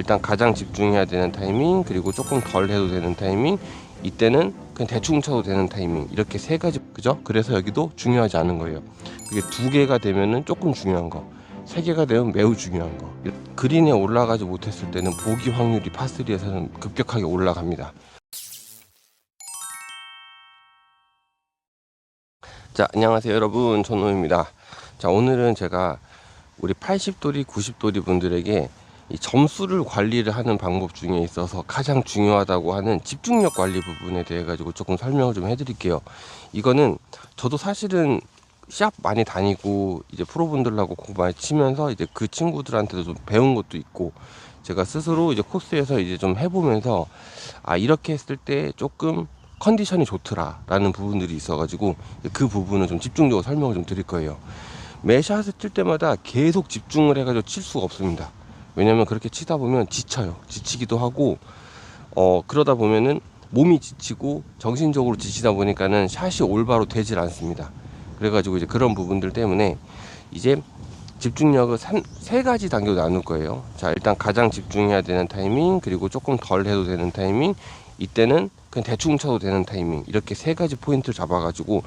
일단 가장 집중해야 되는 타이밍, 그리고 조금 덜 해도 되는 타이밍, 이때는 그냥 대충 쳐도 되는 타이밍, 이렇게 세 가지. 그죠? 그래서 여기도 중요하지 않은 거예요. 그게 두 개가 되면은 조금 중요한 거, 세 개가 되면 매우 중요한 거. 그린에 올라가지 못했을 때는 보기 확률이 파3에서는 급격하게 올라갑니다. 자, 안녕하세요 여러분, 전호입니다. 자, 오늘은 제가 우리 80도리 90도리 분들에게 이 점수를 관리를 하는 방법 중에 있어서 가장 중요하다고 하는 집중력 관리 부분에 대해 가지고 조금 설명을 좀 해드릴게요. 이거는 저도 사실은 시합 많이 다니고 이제 프로분들하고 공부 많이 치면서 이제 그 친구들한테도 좀 배운 것도 있고, 제가 스스로 이제 코스에서 이제 좀 해보면서 아, 이렇게 했을 때 조금 컨디션이 좋더라 라는 부분들이 있어 가지고 그 부분을 좀 집중적으로 설명을 좀 드릴 거예요. 매 샷을 칠 때마다 계속 집중을 해가지고 칠 수가 없습니다. 왜냐면 그렇게 치다 보면 지치기도 하고, 그러다 보면은 몸이 지치고 정신적으로 지치다 보니까는 샷이 올바로 되질 않습니다. 그래가지고 이제 그런 부분들 때문에 이제 집중력을 세 가지 단계로 나눌 거예요. 자, 일단 가장 집중해야 되는 타이밍, 그리고 조금 덜 해도 되는 타이밍, 이때는 그냥 대충 쳐도 되는 타이밍, 이렇게 세 가지 포인트를 잡아가지고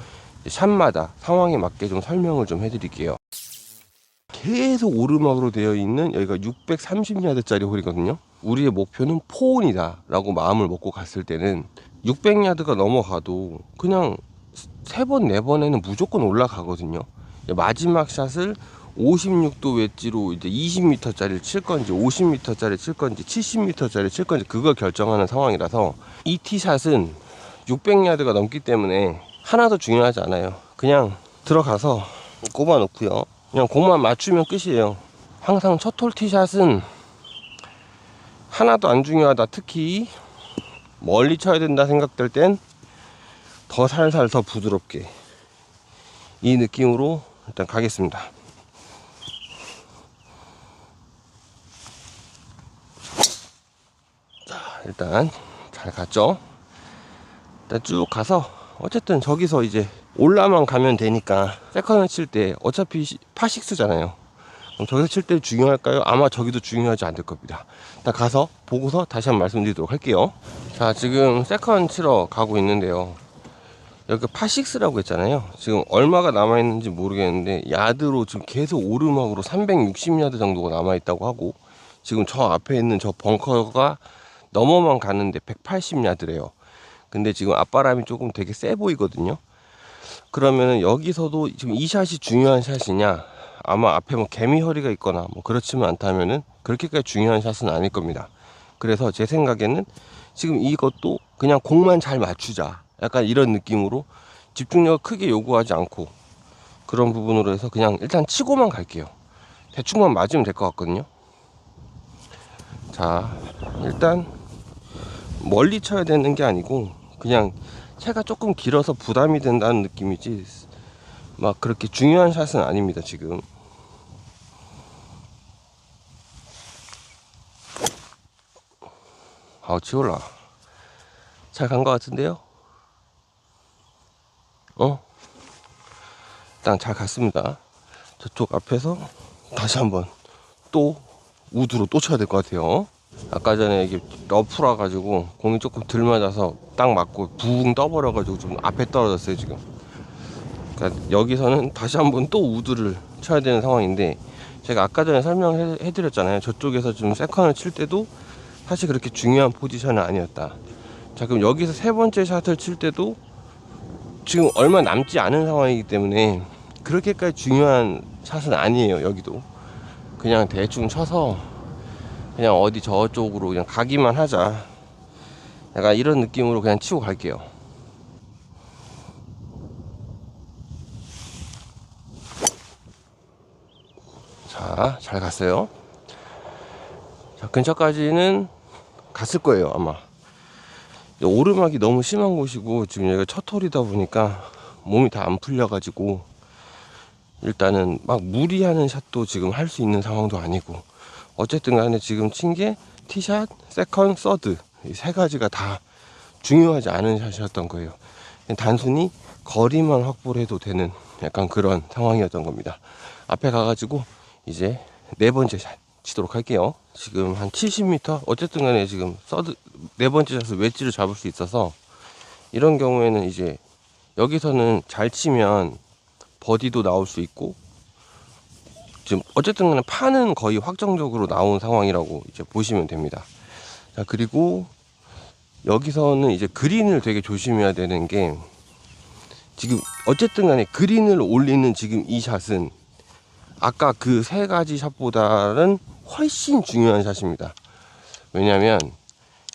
샷마다 상황에 맞게 좀 설명을 좀 해드릴게요. 계속 오르막으로 되어 있는 여기가 630야드짜리 홀이거든요. 우리의 목표는 포온이다 라고 마음을 먹고 갔을 때는 600야드가 넘어가도 그냥 3번 4번에는 무조건 올라가거든요. 마지막 샷을 56도 웨지로 이제 20m짜리를 칠 건지 50m짜리 칠 건지 70m짜리 칠 건지 그걸 결정하는 상황이라서 이 티샷은 600야드가 넘기 때문에 하나도 중요하지 않아요. 그냥 들어가서 꼽아 놓고요, 그냥 공만 맞추면 끝이에요. 항상 첫 홀 티샷은 하나도 안 중요하다, 특히 멀리 쳐야 된다 생각될 땐 더 살살 더 부드럽게, 이 느낌으로 일단 가겠습니다. 자, 일단 잘 갔죠. 일단 쭉 가서 어쨌든 저기서 이제 올라만 가면 되니까 세컨을 칠 때 어차피 파6잖아요. 그럼 저기서 칠 때 중요할까요? 아마 저기도 중요하지 않을 겁니다. 일단 가서 보고서 다시 한번 말씀드리도록 할게요. 자, 지금 세컨 치러 가고 있는데요, 여기 파6라고 했잖아요. 지금 얼마가 남아있는지 모르겠는데 야드로 지금 계속 오르막으로 360야드 정도가 남아있다고 하고, 지금 저 앞에 있는 저 벙커가 넘어만 가는데 180야드래요 근데 지금 앞바람이 조금 되게 세 보이거든요. 그러면은 여기서도 지금 이 샷이 중요한 샷이냐? 아마 앞에 뭐 개미 허리가 있거나 뭐 그렇지만 않다면은 그렇게까지 중요한 샷은 아닐 겁니다. 그래서 제 생각에는 지금 이것도 그냥 공만 잘 맞추자, 약간 이런 느낌으로 집중력을 크게 요구하지 않고 그런 부분으로 해서 그냥 일단 치고만 갈게요. 대충만 맞으면 될 것 같거든요. 자, 일단 멀리 쳐야 되는 게 아니고 그냥 채가 조금 길어서 부담이 된다는 느낌이지 막 그렇게 중요한 샷은 아닙니다. 지금 치올라 잘 간 것 같은데요. 일단 잘 갔습니다. 저쪽 앞에서 다시 한번 또 우드로 또 쳐야 될 것 같아요. 아까 전에 이게 러프라 가지고 공이 조금 덜 맞아서 딱 맞고 붕 떠버려 가지고 좀 앞에 떨어졌어요 지금. 그러니까 여기서는 다시 한번 또 우드를 쳐야 되는 상황인데, 제가 아까 전에 설명해 드렸잖아요. 저쪽에서 좀 세컨을 칠 때도 사실 그렇게 중요한 포지션은 아니었다. 자, 그럼 여기서 세 번째 샷을 칠 때도 지금 얼마 남지 않은 상황이기 때문에 그렇게까지 중요한 샷은 아니에요. 여기도 그냥 대충 쳐서 그냥 어디 저쪽으로 그냥 가기만 하자, 약간 이런 느낌으로 그냥 치고 갈게요. 자, 잘 갔어요. 자, 근처까지는 갔을 거예요 아마. 오르막이 너무 심한 곳이고 지금 여기가 첫 홀이다 보니까 몸이 다 안 풀려 가지고 일단은 막 무리하는 샷도 지금 할 수 있는 상황도 아니고, 어쨌든 간에 지금 친 게 티샷, 세컨, 서드, 이 세 가지가 다 중요하지 않은 샷이었던 거예요. 단순히 거리만 확보를 해도 되는 약간 그런 상황이었던 겁니다. 앞에 가가지고 이제 네 번째 샷 치도록 할게요. 지금 한 70m? 어쨌든 간에 지금 네 번째 샷을 웨지를 잡을 수 있어서, 이런 경우에는 이제 여기서는 잘 치면 버디도 나올 수 있고, 지금 어쨌든 간에 파는 거의 확정적으로 나온 상황이라고 이제 보시면 됩니다. 자, 그리고 여기서는 이제 그린을 되게 조심해야 되는 게, 지금 어쨌든 간에 그린을 올리는 지금 이 샷은 아까 그 세 가지 샷보다는 훨씬 중요한 샷입니다. 왜냐면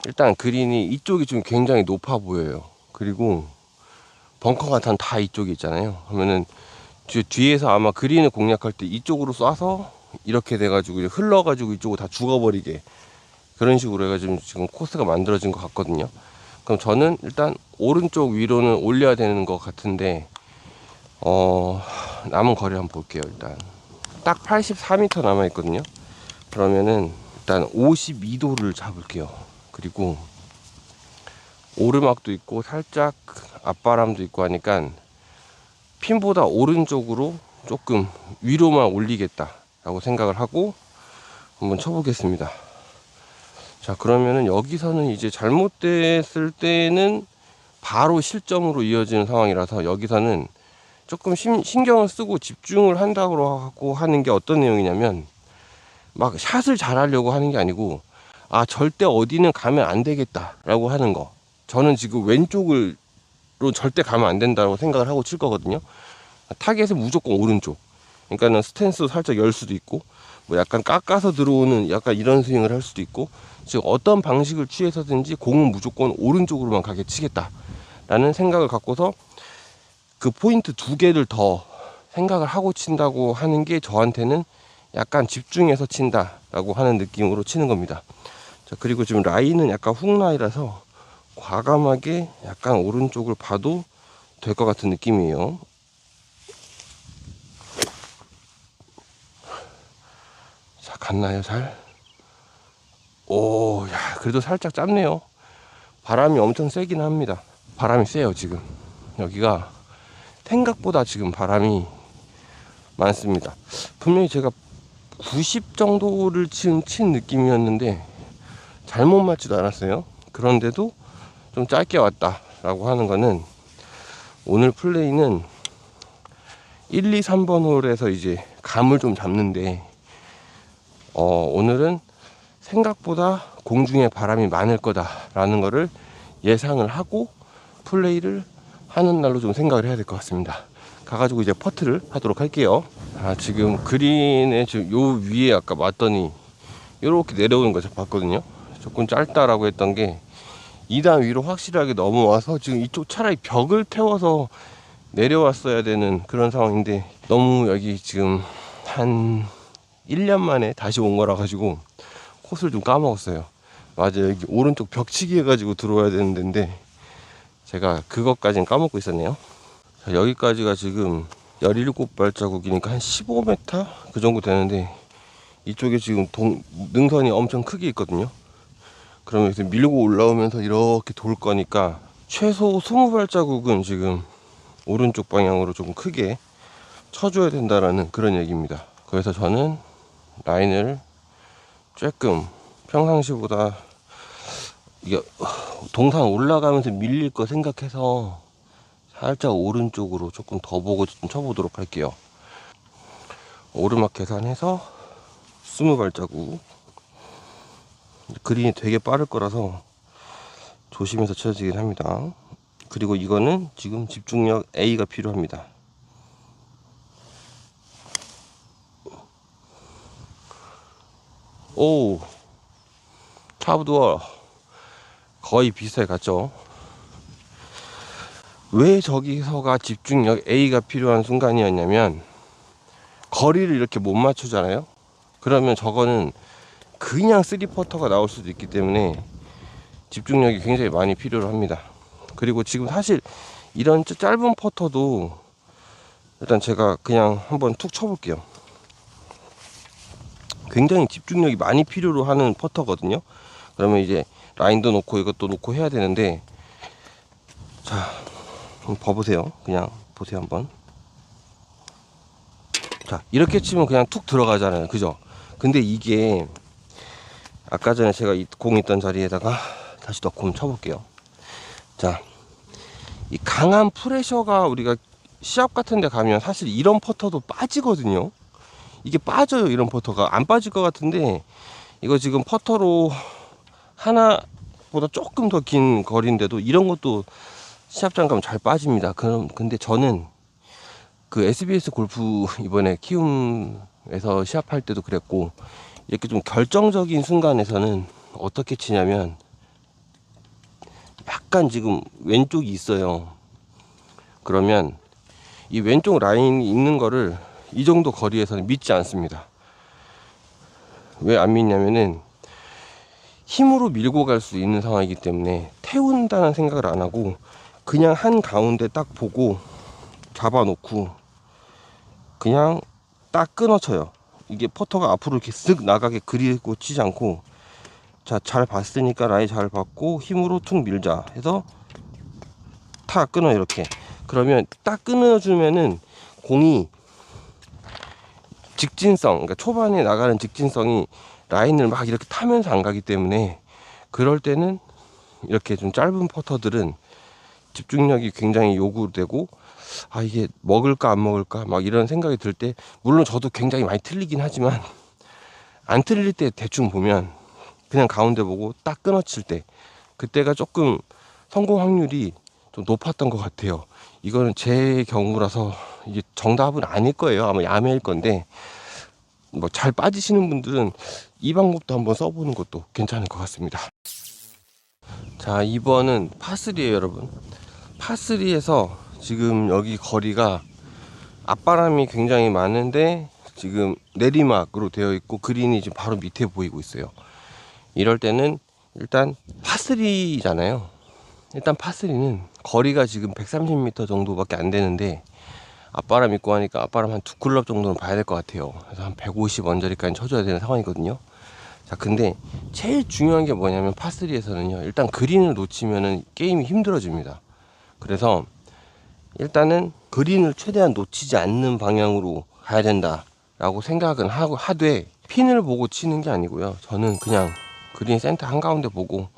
일단 그린이 이쪽이 좀 굉장히 높아 보여요. 그리고 벙커가 다 이쪽에 있잖아요. 그러면은 뒤에서 아마 그린을 공략할 때 이쪽으로 쏴서 이렇게 돼가지고 흘러가지고 이쪽으로 다 죽어버리게, 그런 식으로 해가지고 지금 코스가 만들어진 것 같거든요. 그럼 저는 일단 오른쪽 위로는 올려야 되는 것 같은데, 남은 거리 한번 볼게요. 일단 딱 84m 남아 있거든요. 그러면은 일단 52도를 잡을게요. 그리고 오르막도 있고 살짝 앞바람도 있고 하니까 핀보다 오른쪽으로 조금 위로만 올리겠다 라고 생각을 하고 한번 쳐보겠습니다. 자, 그러면은 여기서는 이제 잘못됐을 때는 바로 실점으로 이어지는 상황이라서, 여기서는 조금 신경을 쓰고 집중을 한다고 하고 하는 게 어떤 내용이냐면, 막 샷을 잘 하려고 하는 게 아니고, 아, 절대 어디는 가면 안 되겠다 라고 하는 거. 저는 지금 왼쪽으로 절대 가면 안 된다고 생각을 하고 칠 거거든요. 타겟은 무조건 오른쪽. 그러니까는 스탠스 살짝 열 수도 있고, 뭐 약간 깎아서 들어오는 약간 이런 스윙을 할 수도 있고, 즉 어떤 방식을 취해서든지 공은 무조건 오른쪽으로만 가게 치겠다 라는 생각을 갖고서 그 포인트 두 개를 더 생각을 하고 친다고 하는 게 저한테는 약간 집중해서 친다 라고 하는 느낌으로 치는 겁니다. 자, 그리고 지금 라인은 약간 훅라이라서 과감하게 약간 오른쪽을 봐도 될 것 같은 느낌이에요. 자, 갔나요? 잘? 오, 야, 그래도 살짝 짧네요. 바람이 엄청 세긴 합니다. 바람이 세요. 지금 여기가 생각보다 지금 바람이 많습니다. 분명히 제가 90 정도를 친 느낌이었는데 잘못 맞지도 않았어요. 그런데도 좀 짧게 왔다 라고 하는 거는, 오늘 플레이는 1, 2, 3번 홀에서 이제 감을 좀 잡는데, 오늘은 생각보다 공중에 바람이 많을 거다라는 거를 예상을 하고 플레이를 하는 날로 좀 생각을 해야 될 것 같습니다. 가가지고 이제 퍼트를 하도록 할게요. 아, 지금 그린에 지금 요 위에 아까 맞더니 이렇게 내려오는 거 제가 봤거든요. 조금 짧다라고 했던 게 2단 위로 확실하게 넘어와서 지금 이쪽 차라리 벽을 태워서 내려왔어야 되는 그런 상황인데, 너무 여기 지금 한 1년 만에 다시 온 거라 가지고 코스를 좀 까먹었어요. 맞아요. 여기 오른쪽 벽치기 해가지고 들어와야 되는 데인데 제가 그것까지는 까먹고 있었네요. 자, 여기까지가 지금 17발자국이니까 한 15m 그 정도 되는데, 이쪽에 지금 능선이 엄청 크게 있거든요. 그러면 여기서 밀고 올라오면서 이렇게 돌 거니까 최소 20발자국은 지금 오른쪽 방향으로 조금 크게 쳐줘야 된다라는 그런 얘기입니다. 그래서 저는 라인을 조금 평상시보다 이게 동산 올라가면서 밀릴 거 생각해서 살짝 오른쪽으로 조금 더 보고 좀 쳐보도록 할게요. 오르막 계산해서 20발자국. 그린이 되게 빠를 거라서 조심해서 쳐지긴 합니다. 그리고 이거는 지금 집중력 A가 필요합니다. 오, 탑도어 거의 비슷하게 갔죠. 왜 저기서가 집중력 A가 필요한 순간이었냐면, 거리를 이렇게 못 맞추잖아요. 그러면 저거는 그냥 3퍼터가 나올 수도 있기 때문에 집중력이 굉장히 많이 필요로 합니다. 그리고 지금 사실 이런 짧은 퍼터도 일단 제가 그냥 한번 툭 쳐볼게요. 굉장히 집중력이 많이 필요로 하는 퍼터거든요. 그러면 이제 라인도 놓고 이것도 놓고 해야 되는데, 자, 한번 봐보세요. 그냥 보세요 한번. 자, 이렇게 치면 그냥 툭 들어가잖아요. 그죠? 근데 이게 아까 전에 제가 이 공 있던 자리에다가 다시 넣고 한번 쳐볼게요. 자, 이 강한 프레셔가 우리가 시합 같은 데 가면 사실 이런 퍼터도 빠지거든요. 이게 빠져요. 이런 퍼터가 안 빠질 것 같은데 이거 지금 퍼터로 하나보다 조금 더 긴 거리인데도 이런 것도 시합장 가면 잘 빠집니다. 근데 저는 그 SBS 골프 이번에 키움에서 시합할 때도 그랬고, 이렇게 좀 결정적인 순간에서는 어떻게 치냐면 약간 지금 왼쪽이 있어요. 그러면 이 왼쪽 라인이 있는 거를 이 정도 거리에서는 믿지 않습니다. 왜 안 믿냐면은 힘으로 밀고 갈 수 있는 상황이기 때문에 태운다는 생각을 안 하고 그냥 한 가운데 딱 보고 잡아놓고 그냥 딱 끊어쳐요. 이게 퍼터가 앞으로 이렇게 쓱 나가게 그리고 치지 않고, 자, 잘 봤으니까 라인 잘 봤고 힘으로 툭 밀자 해서 탁 끊어. 이렇게 그러면 딱 끊어주면은 공이 직진성, 그러니까 초반에 나가는 직진성이 라인을 막 이렇게 타면서 안 가기 때문에, 그럴 때는 이렇게 좀 짧은 퍼터들은 집중력이 굉장히 요구되고, 아, 이게 먹을까 안 먹을까 막 이런 생각이 들 때, 물론 저도 굉장히 많이 틀리긴 하지만 안 틀릴 때 대충 보면 그냥 가운데 보고 딱 끊어칠 때, 그때가 조금 성공 확률이 좀 높았던 것 같아요. 이거는 제 경우라서 이게 정답은 아닐 거예요. 아마 야매일 건데, 뭐 잘 빠지시는 분들은 이 방법도 한번 써보는 것도 괜찮을 것 같습니다. 자, 2번은 파3에요 여러분. 파3에서 지금 여기 거리가 앞바람이 굉장히 많은데 지금 내리막으로 되어 있고 그린이 지금 바로 밑에 보이고 있어요. 이럴 때는 일단 파3잖아요. 일단 파3는 거리가 지금 130m 정도밖에 안 되는데 앞바람 있고 하니까 앞바람 한 2클럽 정도는 봐야 될 것 같아요. 그래서 한 150 언저리까지 쳐줘야 되는 상황이거든요. 자, 근데 제일 중요한 게 뭐냐면 파3에서는요, 일단 그린을 놓치면은 게임이 힘들어집니다. 그래서 일단은 그린을 최대한 놓치지 않는 방향으로 가야 된다 라고 생각은 하되, 핀을 보고 치는 게 아니고요, 저는 그냥 그린 센터 한가운데 보고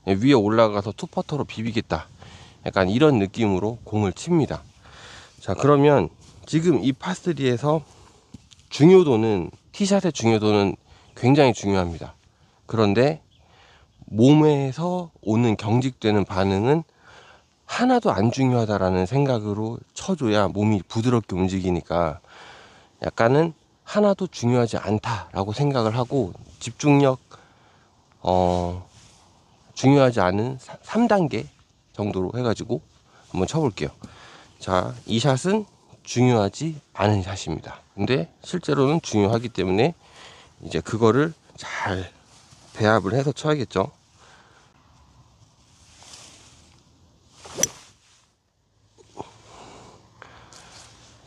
위에 올라가서 투퍼터로 비비겠다, 약간 이런 느낌으로 공을 칩니다. 자, 그러면 지금 이 파3에서 중요도는, 티샷의 중요도는 굉장히 중요합니다. 그런데 몸에서 오는 경직되는 반응은 하나도 안 중요하다라는 생각으로 쳐줘야 몸이 부드럽게 움직이니까, 약간은 하나도 중요하지 않다라고 생각을 하고 집중력 중요하지 않은 3단계 정도로 해가지고 한번 쳐볼게요. 자, 이 샷은 중요하지 않은 샷입니다. 근데 실제로는 중요하기 때문에 이제 그거를 잘 배합을 해서 쳐야겠죠.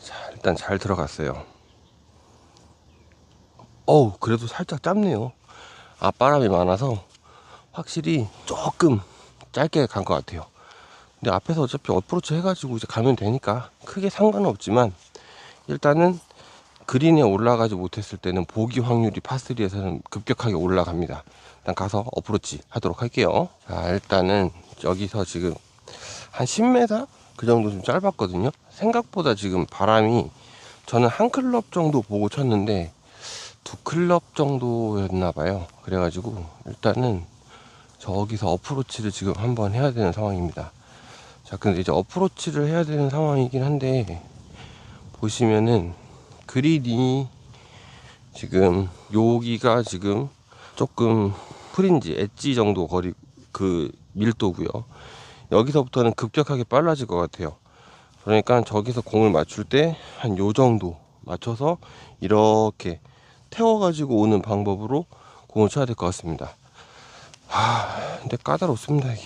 자, 일단 잘 들어갔어요. 그래도 살짝 짧네요. 앞바람이 많아서 확실히 조금 짧게 간 것 같아요. 근데 앞에서 어차피 어프로치 해가지고 이제 가면 되니까 크게 상관은 없지만, 일단은 그린에 올라가지 못했을 때는 보기 확률이 파3에서는 급격하게 올라갑니다. 일단 가서 어프로치 하도록 할게요. 자, 일단은 여기서 지금 한 10m? 그 정도 좀 짧았거든요. 생각보다 지금 바람이, 저는 한 클럽 정도 보고 쳤는데 2클럽 정도였나 봐요. 그래가지고 일단은 저기서 어프로치를 지금 한번 해야 되는 상황입니다. 자, 근데 이제 어프로치를 해야 되는 상황이긴 한데, 보시면은 그린이 지금 여기가 지금 조금 프린지 엣지 정도 거리, 그 밀도고요. 여기서부터는 급격하게 빨라질 것 같아요. 그러니까 저기서 공을 맞출 때 한 요 정도 맞춰서 이렇게 태워가지고 오는 방법으로 공을 쳐야 될 것 같습니다. 근데 까다롭습니다. 이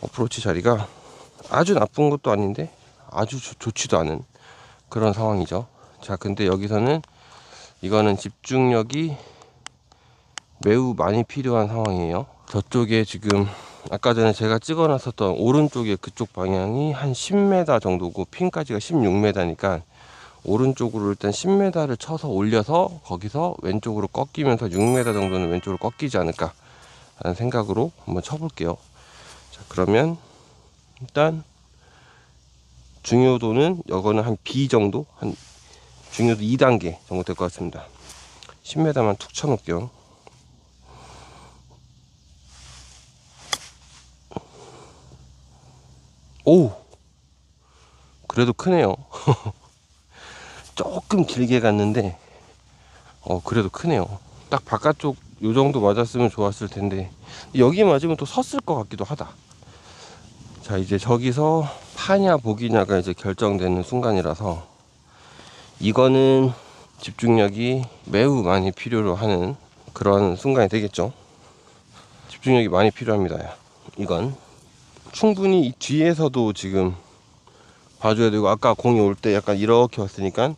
어프로치 자리가 아주 나쁜 것도 아닌데 아주 좋지도 않은 그런 상황이죠. 자, 근데 여기서는 이거는 집중력이 매우 많이 필요한 상황이에요. 저쪽에 지금 아까 전에 제가 찍어놨었던 오른쪽에 그쪽 방향이 한 10m 정도고 핀까지가 16m니까 오른쪽으로 일단 10m를 쳐서 올려서 거기서 왼쪽으로 꺾이면서 6m 정도는 왼쪽으로 꺾이지 않을까 라는 생각으로 한번 쳐볼게요. 자, 그러면 일단 중요도는 이거는 한 B 정도, 한 중요도 2단계 정도 될 것 같습니다. 10m만 툭 쳐놓을게요. 오, 그래도 크네요. 조금 길게 갔는데 그래도 크네요. 딱 바깥쪽 요 정도 맞았으면 좋았을 텐데 여기 맞으면 또 섰을 것 같기도 하다. 자, 이제 저기서 파냐 보기냐가 이제 결정되는 순간이라서 이거는 집중력이 매우 많이 필요로 하는 그런 순간이 되겠죠. 집중력이 많이 필요합니다. 이건 충분히 이 뒤에서도 지금 봐줘야 되고, 아까 공이 올 때 약간 이렇게 왔으니까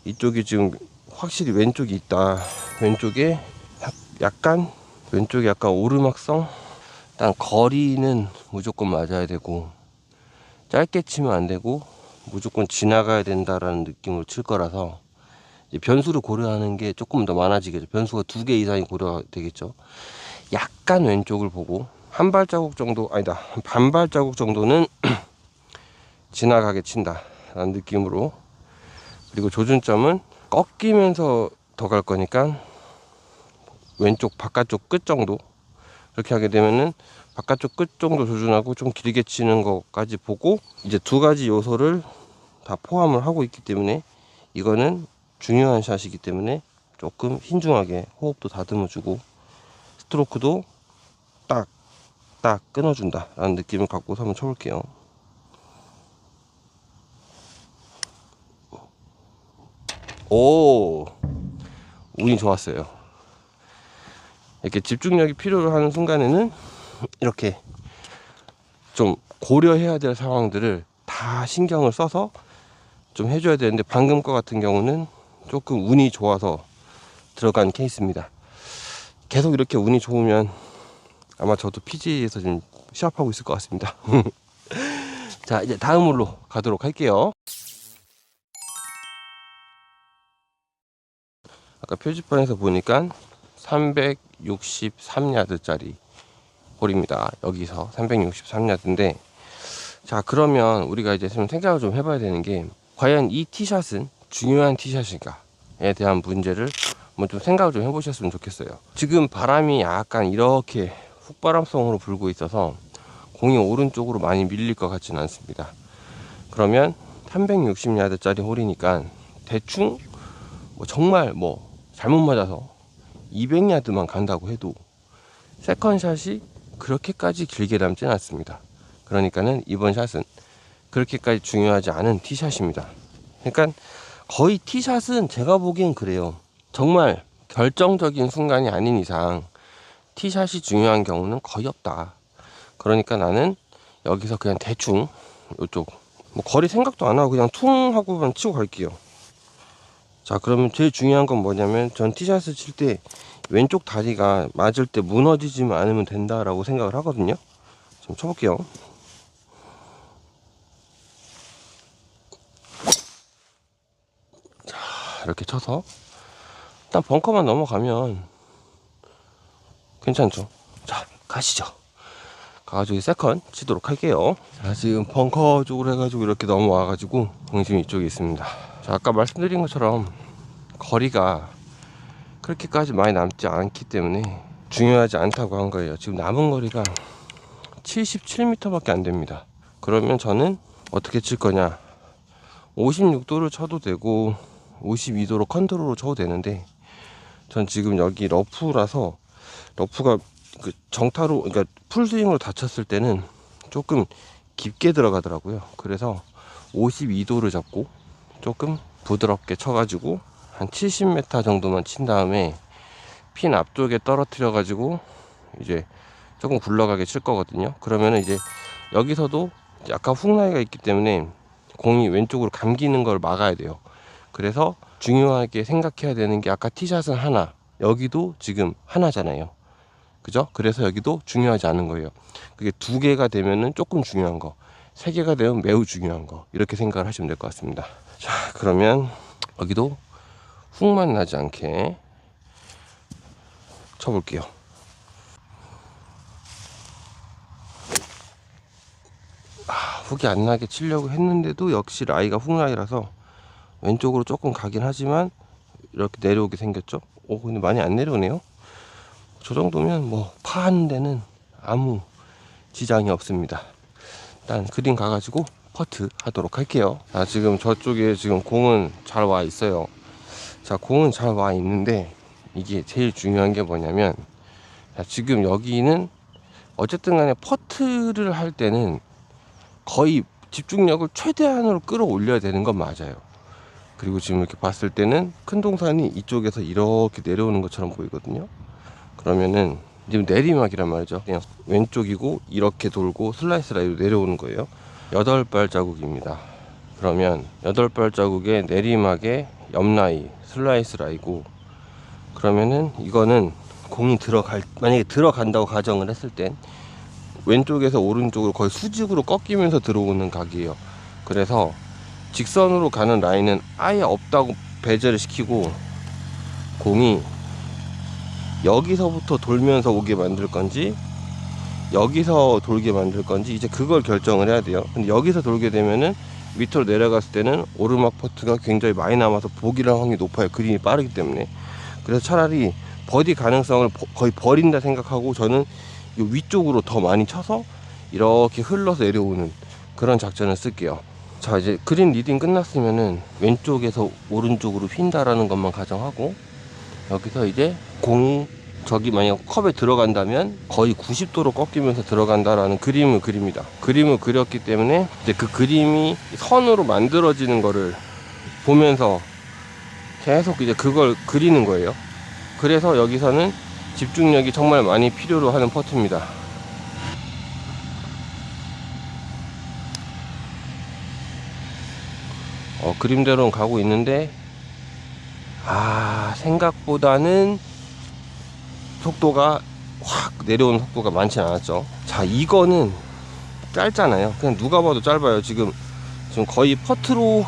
이쪽이 지금 확실히 왼쪽이 있다. 왼쪽에 약간 오르막성. 일단 거리는 무조건 맞아야 되고, 짧게 치면 안 되고 무조건 지나가야 된다라는 느낌으로 칠 거라서 이제 변수를 고려하는 게 조금 더 많아지겠죠. 변수가 2개 이상이 고려되겠죠. 약간 왼쪽을 보고 한 발자국 정도, 아니다, 반 발자국 정도는 지나가게 친다 라는 느낌으로. 그리고 조준점은 꺾이면서 더 갈 거니까 왼쪽 바깥쪽 끝 정도, 그렇게 하게 되면은 바깥쪽 끝 정도 조준하고 좀 길게 치는 것까지 보고, 이제 2가지 요소를 다 포함을 하고 있기 때문에 이거는 중요한 샷이기 때문에 조금 신중하게 호흡도 다듬어 주고 스트로크도 딱 끊어준다 라는 느낌을 갖고서 한번 쳐볼게요. 오, 운이 좋았어요. 이렇게 집중력이 필요로 하는 순간에는 이렇게 좀 고려해야 될 상황들을 다 신경을 써서 좀 해줘야 되는데, 방금 거 같은 경우는 조금 운이 좋아서 들어간 케이스입니다. 계속 이렇게 운이 좋으면 아마 저도 PGA에서 지금 시합하고 있을 것 같습니다. 자, 이제 다음 홀로 가도록 할게요. 아까 표지판에서 보니까 363야드짜리 홀입니다. 여기서 363야드인데, 자, 그러면 우리가 이제 좀 생각을 좀 해봐야 되는 게, 과연 이 티샷은 중요한 티샷인가에 대한 문제를 한번 좀 생각을 좀 해보셨으면 좋겠어요. 지금 바람이 약간 이렇게 훅바람성으로 불고 있어서 공이 오른쪽으로 많이 밀릴 것 같지는 않습니다. 그러면 360야드짜리 홀이니까 대충 정말 잘못 맞아서 200야드만 간다고 해도 세컨샷이 그렇게까지 길게 남지는 않습니다. 그러니까는 이번 샷은 그렇게까지 중요하지 않은 티샷입니다. 그러니까 거의 티샷은 제가 보기엔 그래요. 정말 결정적인 순간이 아닌 이상 티샷이 중요한 경우는 거의 없다. 그러니까 나는 여기서 그냥 대충 이쪽 거리 생각도 안 하고 그냥 퉁 하고만 치고 갈게요. 자, 그러면 제일 중요한 건 뭐냐면, 전 티샷을 칠 때 왼쪽 다리가 맞을 때 무너지지만 않으면 된다라고 생각을 하거든요. 좀 쳐볼게요. 자, 이렇게 쳐서 일단 벙커만 넘어가면 괜찮죠. 자, 가시죠. 가가지고 세컨 치도록 할게요. 자, 지금 벙커 쪽으로 해가지고 이렇게 넘어와가지고 공심이 이쪽에 있습니다. 자, 아까 말씀드린 것처럼 거리가 그렇게까지 많이 남지 않기 때문에 중요하지 않다고 한 거예요. 지금 남은 거리가 77m 밖에 안 됩니다. 그러면 저는 어떻게 칠 거냐, 56도를 쳐도 되고 52도로 컨트롤로 쳐도 되는데, 전 지금 여기 러프라서, 러프가 그 정타로, 그러니까 풀스윙으로 다쳤을 때는 조금 깊게 들어가더라고요. 그래서 52도를 잡고 조금 부드럽게 쳐가지고 한 70m 정도만 친 다음에 핀 앞쪽에 떨어뜨려 가지고 이제 조금 굴러가게 칠 거거든요. 그러면은 이제 여기서도 약간 훅라이가 있기 때문에 공이 왼쪽으로 감기는 걸 막아야 돼요. 그래서 중요하게 생각해야 되는 게, 아까 티샷은 하나, 여기도 지금 하나잖아요. 그죠? 그래서 여기도 중요하지 않은 거예요. 그게 2개가 되면은 조금 중요한 거, 3개가 되면 매우 중요한 거, 이렇게 생각을 하시면 될 것 같습니다. 자, 그러면 여기도 훅만 나지 않게 쳐볼게요. 훅이 안 나게 치려고 했는데도 역시 라이가 훅라이라서 왼쪽으로 조금 가긴 하지만 이렇게 내려오게 생겼죠. 오, 근데 많이 안 내려오네요. 저 정도면 뭐 파하는 데는 아무 지장이 없습니다. 일단 그린 가가지고 퍼트 하도록 할게요. 자, 지금 저쪽에 지금 공은 잘 와 있어요. 자, 공은 잘 와 있는데 이게 제일 중요한 게 뭐냐면, 자, 지금 여기는 어쨌든 간에 퍼트를 할 때는 거의 집중력을 최대한으로 끌어올려야 되는 건 맞아요. 그리고 지금 이렇게 봤을 때는 큰 동산이 이쪽에서 이렇게 내려오는 것처럼 보이거든요. 그러면은 지금 내리막이란 말이죠. 그냥 왼쪽이고 이렇게 돌고 슬라이스 라이로 내려오는 거예요. 8발자국입니다. 그러면 8발자국의 내리막의 옆라이 슬라이스 라이고, 그러면은 이거는 공이 만약에 들어간다고 가정을 했을 땐 왼쪽에서 오른쪽으로 거의 수직으로 꺾이면서 들어오는 각이에요. 그래서 직선으로 가는 라인은 아예 없다고 배제를 시키고, 공이 여기서부터 돌면서 오게 만들 건지 여기서 돌게 만들 건지 이제 그걸 결정을 해야 돼요. 근데 여기서 돌게 되면은 밑으로 내려갔을 때는 오르막 퍼트가 굉장히 많이 남아서 보기를 확률이 높아요. 그린이 빠르기 때문에. 그래서 차라리 버디 가능성을 거의 버린다 생각하고 저는 이 위쪽으로 더 많이 쳐서 이렇게 흘러서 내려오는 그런 작전을 쓸게요. 자, 이제 그린 리딩 끝났으면은 왼쪽에서 오른쪽으로 휜다라는 것만 가정하고, 여기서 이제 공이 저기 만약 컵에 들어간다면 거의 90도로 꺾이면서 들어간다라는 그림을 그립니다. 그림을 그렸기 때문에 이제 그 그림이 선으로 만들어지는 거를 보면서 계속 이제 그걸 그리는 거예요. 그래서 여기서는 집중력이 정말 많이 필요로 하는 퍼트입니다. 그림대로는 가고 있는데 생각보다는 속도가 확 내려오는 속도가 많지 않았죠. 자, 이거는 짧잖아요. 그냥 누가 봐도 짧아요. 지금 거의 퍼트로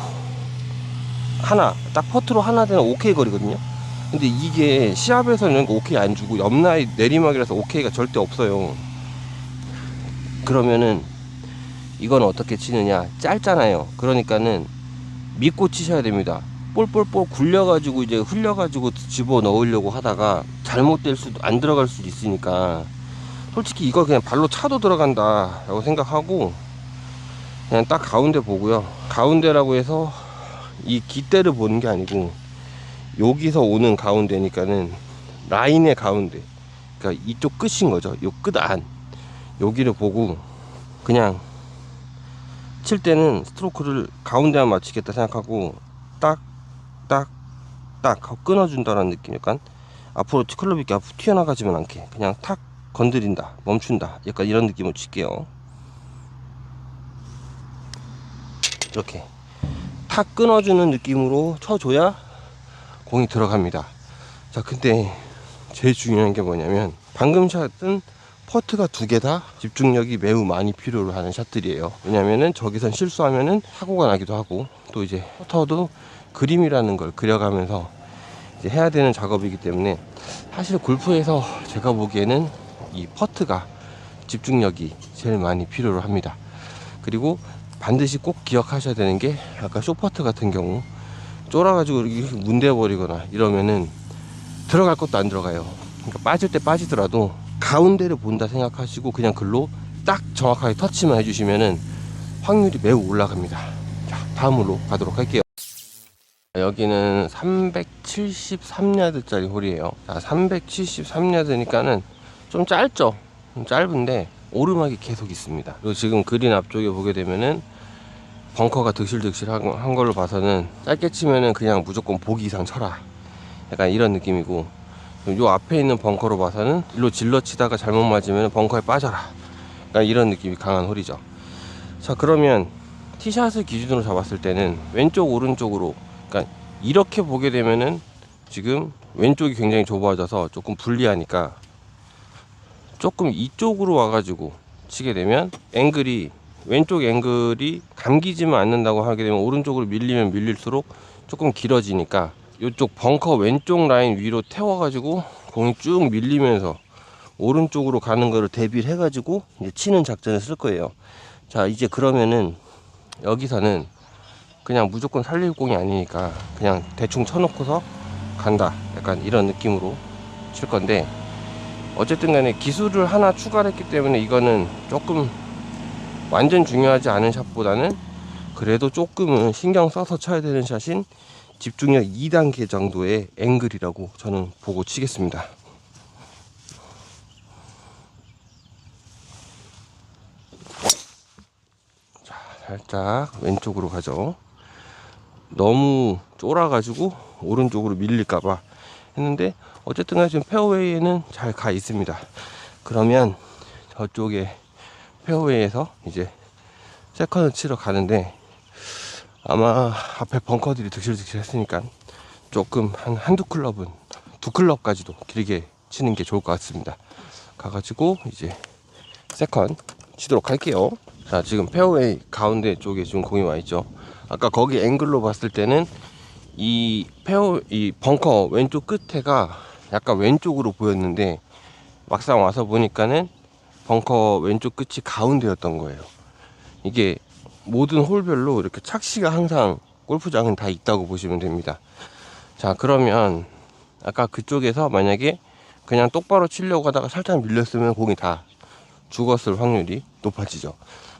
하나 되는 오케이 거리거든요. 근데 이게 시합에서는 오케이 안 주고 옆라인 내리막이라서 오케이가 절대 없어요. 그러면은 이건 어떻게 치느냐, 짧잖아요. 그러니까는 믿고 치셔야 됩니다. 볼볼볼 굴려가지고 이제 흘려가지고 집어 넣으려고 하다가 잘못될 수도, 안 들어갈 수도 있으니까 솔직히 이거 그냥 발로 차도 들어간다 라고 생각하고 그냥 딱 가운데 보고요. 가운데라고 해서 이 깃대를 보는 게 아니고 여기서 오는 가운데니까는 라인의 가운데, 그러니까 이쪽 끝인 거죠. 요 끝 안, 여기를 보고 그냥 칠 때는 스트로크를 가운데만 맞추겠다 생각하고 딱 끊어준다는 느낌. 약간 앞으로 클럽이 이렇게 앞으로 튀어나가지만 않게 그냥 탁 건드린다, 멈춘다, 약간 이런 느낌으로 칠게요. 이렇게 탁 끊어주는 느낌으로 쳐줘야 공이 들어갑니다. 자, 근데 제일 중요한 게 뭐냐면 방금 샷은 퍼트가 두 개 다 집중력이 매우 많이 필요로 하는 샷들이에요. 왜냐면은 저기선 실수하면은 사고가 나기도 하고, 또 이제 퍼터도 그림이라는 걸 그려가면서 이제 해야 되는 작업이기 때문에 사실 골프에서 제가 보기에는 이 퍼트가 집중력이 제일 많이 필요로 합니다. 그리고 반드시 꼭 기억하셔야 되는 게, 아까 쇼퍼트 같은 경우 쫄아가지고 이렇게 문대버리거나 이러면은 들어갈 것도 안 들어가요. 그러니까 빠질 때 빠지더라도 가운데를 본다 생각하시고 그냥 글로 딱 정확하게 터치만 해주시면은 확률이 매우 올라갑니다. 자, 다음으로 가도록 할게요. 여기는 373야드짜리 홀이에요. 자, 373야드니까는 좀 짧죠. 좀 짧은데 오르막이 계속 있습니다. 그리고 지금 그린 앞쪽에 보게 되면은 벙커가 득실득실한 걸로 봐서는 짧게 치면은 그냥 무조건 보기 이상 쳐라, 약간 이런 느낌이고, 요 앞에 있는 벙커로 봐서는 일로 질러 치다가 잘못 맞으면 벙커에 빠져라, 약간 이런 느낌이 강한 홀이죠. 자, 그러면 티샷을 기준으로 잡았을 때는 왼쪽 오른쪽으로, 그러니까 이렇게 보게 되면은 지금 왼쪽이 굉장히 좁아져서 조금 불리하니까 조금 이쪽으로 와가지고 치게 되면 앵글이 왼쪽 앵글이 감기지만 않는다고 하게 되면 오른쪽으로 밀리면 밀릴수록 조금 길어지니까 이쪽 벙커 왼쪽 라인 위로 태워가지고 공이 쭉 밀리면서 오른쪽으로 가는 거를 대비를 해가지고 이제 치는 작전을 쓸 거예요. 자, 이제 그러면은 여기서는 그냥 무조건 살릴 공이 아니니까 그냥 대충 쳐놓고서 간다, 약간 이런 느낌으로 칠 건데, 어쨌든 간에 기술을 하나 추가를 했기 때문에 이거는 조금 완전 중요하지 않은 샷보다는 그래도 조금은 신경 써서 쳐야 되는 샷인 집중력 2단계 정도의 앵글이라고 저는 보고 치겠습니다. 자, 살짝 왼쪽으로 가죠. 너무 쫄아가지고 오른쪽으로 밀릴까봐 했는데 어쨌든 간에 지금 페어웨이에는 잘 가 있습니다. 그러면 저쪽에 페어웨이에서 이제 세컨을 치러 가는데, 아마 앞에 벙커들이 득실득실 했으니까 조금 한두 클럽은, 두 클럽까지도 길게 치는 게 좋을 것 같습니다. 가가지고 이제 세컨 치도록 할게요. 자, 지금 페어웨이 가운데 쪽에 지금 공이 와 있죠. 아까 거기 앵글로 봤을 때는 이 벙커 왼쪽 끝에가 약간 왼쪽으로 보였는데 막상 와서 보니까는 벙커 왼쪽 끝이 가운데였던 거예요. 이게 모든 홀별로 이렇게 착시가 항상 골프장은 다 있다고 보시면 됩니다. 자, 그러면 아까 그쪽에서 만약에 그냥 똑바로 치려고 하다가 살짝 밀렸으면 공이 다 죽었을 확률이 높아지죠.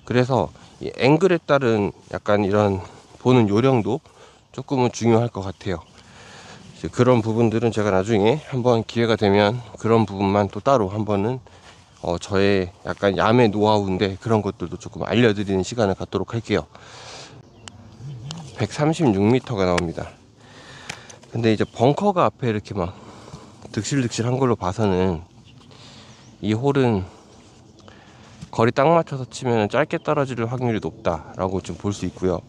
그래서 이 앵글에 따른 약간 이런 보는 요령도 조금은 중요할 것 같아요. 이제 그런 부분들은 제가 나중에 한번 기회가 되면 그런 부분만 또 따로 한번은 저의 약간 야매 노하우인데 그런 것들도 조금 알려드리는 시간을 갖도록 할게요. 136m가 나옵니다. 근데 이제 벙커가 앞에 이렇게 막 득실득실 한 걸로 봐서는 이 홀은 거리 딱 맞춰서 치면 짧게 떨어질 확률이 높다라고 좀 볼 수 있고요.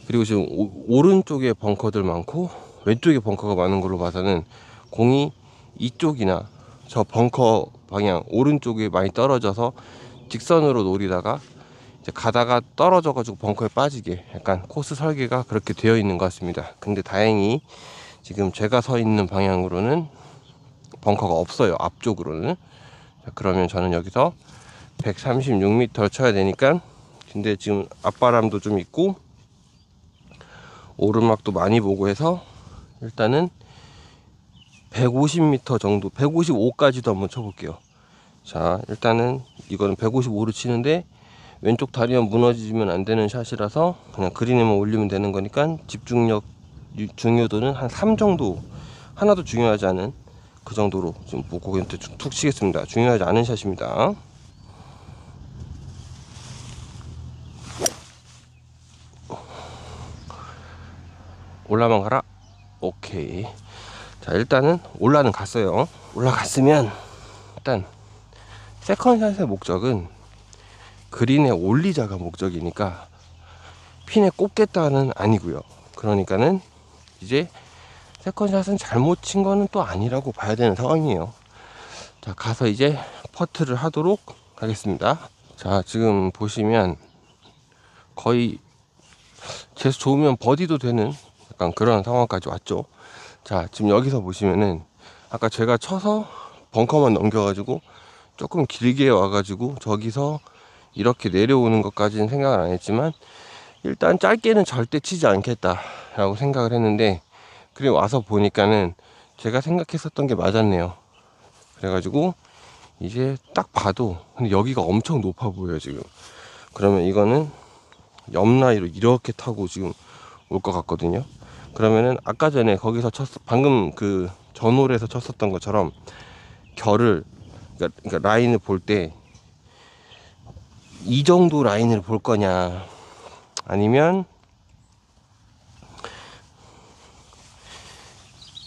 그리고 지금 오른쪽에 벙커들 많고 왼쪽에 벙커가 많은 걸로 봐서는 공이 이쪽이나 저 벙커 방향 오른쪽에 많이 떨어져서 직선으로 노리다가 이제 가다가 떨어져 가지고 벙커에 빠지게 약간 코스 설계가 그렇게 되어 있는 것 같습니다. 근데 다행히 지금 제가 서 있는 방향으로는 벙커가 없어요, 앞쪽으로는. 자, 그러면 저는 여기서 136m를 쳐야 되니까, 근데 지금 앞바람도 좀 있고 오르막도 많이 보고 해서 일단은 150m 정도, 155까지도 한번 쳐볼게요. 자, 일단은 이거는 155로 치는데 왼쪽 다리만 무너지면 안 되는 샷이라서 그냥 그린에만 올리면 되는 거니까 집중력 중요도는 한 3 정도, 하나도 중요하지 않은 그 정도로 좀 보고 툭 치겠습니다. 중요하지 않은 샷입니다. 올라만 가라. 오케이. 자, 일단은 올라는 갔어요. 올라갔으면 일단 세컨샷의 목적은 그린에 올리자가 목적이니까 핀에 꼽겠다는 아니고요. 그러니까는 이제 세컨샷은 잘못 친 거는 또 아니라고 봐야 되는 상황이에요. 자, 가서 이제 퍼트를 하도록 하겠습니다. 자, 지금 보시면 거의 재수 좋으면 버디도 되는 약간 그런 상황까지 왔죠. 자, 지금 여기서 보시면은 아까 제가 쳐서 벙커만 넘겨가지고 조금 길게 와가지고 저기서 이렇게 내려오는 것까지는 생각을 안 했지만 일단 짧게는 절대 치지 않겠다 라고 생각을 했는데, 그리고 와서 보니까는 제가 생각했었던 게 맞았네요. 그래가지고 이제 딱 봐도 근데 여기가 엄청 높아 보여요 지금. 그러면 이거는 옆라이로 이렇게 타고 지금 올 것 같거든요. 그러면은 아까 전에 거기서 방금 그 전홀에서 쳤었던 것처럼 결을, 그러니까 라인을 볼 때 이 정도 라인을 볼 거냐, 아니면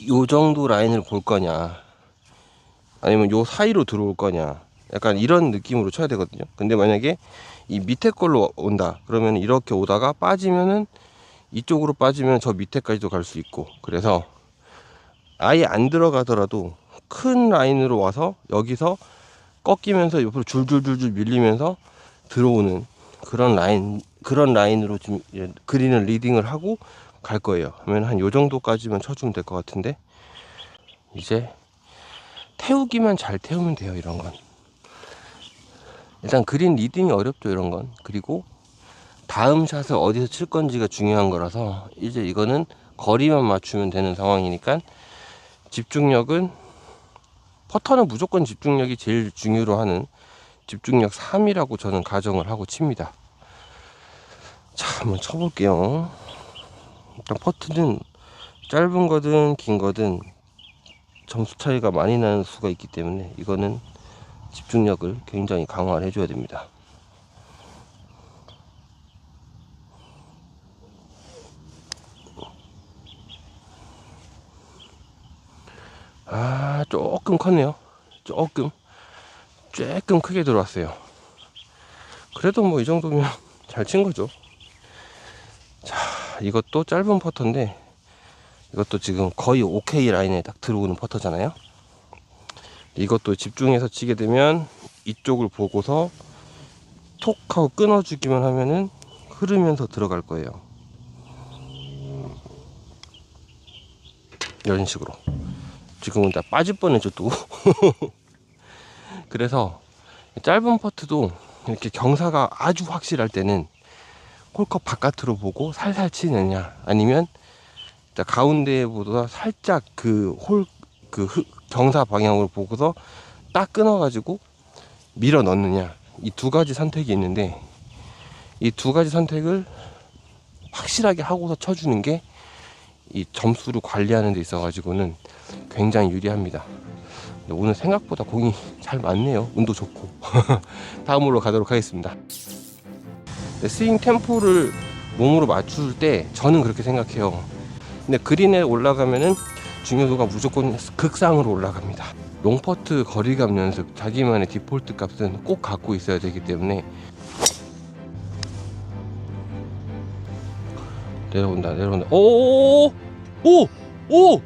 요 정도 라인을 볼 거냐, 아니면 요 사이로 들어올 거냐, 약간 이런 느낌으로 쳐야 되거든요. 근데 만약에 이 밑에 걸로 온다 그러면 이렇게 오다가 빠지면은 이쪽으로 빠지면 저 밑에까지도 갈 수 있고, 그래서 아예 안 들어가더라도 큰 라인으로 와서 여기서 꺾이면서 옆으로 줄줄줄줄 밀리면서 들어오는 그런 라인으로 지금 그린을 리딩을 하고 갈 거예요. 그러면 한 요 정도까지만 쳐주면 될 것 같은데, 이제 태우기만 잘 태우면 돼요. 이런 건 일단 그린 리딩이 어렵죠, 이런 건. 그리고 다음 샷을 어디서 칠 건지가 중요한 거라서 이제 이거는 거리만 맞추면 되는 상황이니까, 집중력은, 퍼터는 무조건 집중력이 제일 중요로 하는 집중력 3이라고 저는 가정을 하고 칩니다. 자, 한번 쳐볼게요. 일단 퍼트는 짧은 거든 긴 거든 점수 차이가 많이 나는 수가 있기 때문에 이거는 집중력을 굉장히 강화를 해줘야 됩니다. 아, 조금 컸네요. 조금 크게 들어왔어요. 그래도 뭐 이 정도면 잘 친 거죠. 자, 이것도 짧은 퍼터인데, 이것도 지금 거의 OK 라인에 딱 들어오는 퍼터잖아요. 이것도 집중해서 치게 되면 이쪽을 보고서 톡 하고 끊어주기만 하면은 흐르면서 들어갈 거예요. 이런 식으로. 지금은 다 빠질 뻔했죠 또. 그래서 짧은 퍼트도 이렇게 경사가 아주 확실할 때는 홀컵 바깥으로 보고 살살 치느냐, 아니면 가운데보다 살짝 경사 방향으로 보고서 딱 끊어가지고 밀어 넣느냐, 이 두 가지 선택이 있는데, 이 두 가지 선택을 확실하게 하고서 쳐주는 게 이 점수를 관리하는 데 있어 가지고는 굉장히 유리합니다. 오늘 생각보다 공이 잘 맞네요. 운도 좋고. 다음으로 가도록 하겠습니다. 스윙 템포를 몸으로 맞출 때 저는 그렇게 생각해요. 근데 그린에 올라가면은 중요도가 무조건 극상으로 올라갑니다. 롱퍼트 거리감 연습, 자기만의 디폴트 값은 꼭 갖고 있어야 되기 때문에. 내려온다. 오오오오! 오!